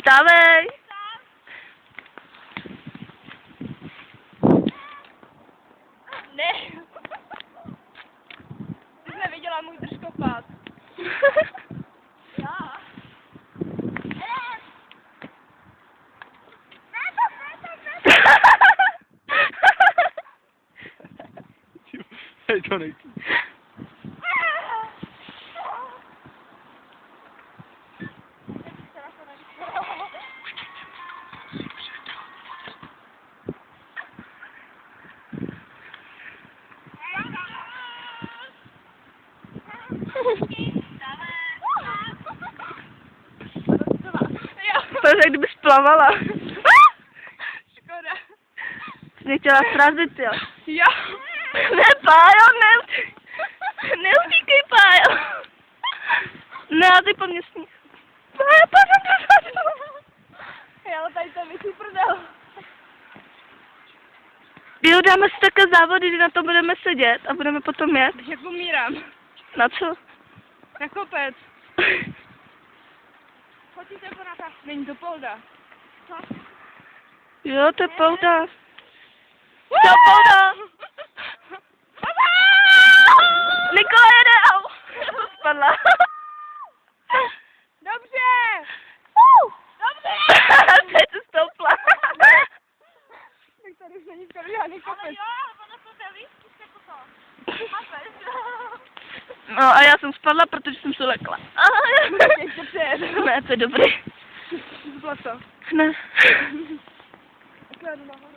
Vstávej! Ne. Ty jsi neviděla můj držkopád. Já. Hej, to nejde. To je, jak kdyby splavala. Škoda. Jsi mě chtěla srazit, jo. Jo. Ne, Pájo, neutíkej, Pájo. Ne, a ty po mně sníh. Pájo, pojď. Já tady to větší prdel. Jo, dáme si takové závody, kdy na to budeme sedět a budeme potom jet. Jak umírám. Na co? Na kopec. Chodíte po nás. Není to polda. Co? Jo, to je pouda. To je pouda. Nikola jede, au. Spadla. Dobře. Dobře. Teď se stoupla. Tak tady už není skoro žádný kopec. Ale jo, ono to jde víc, jako to. No a já jsem spadla, protože jsem se lekla. Ještě přijed. Ne, to je dobrý. Zbylo to. Ne. Kladu nahoru.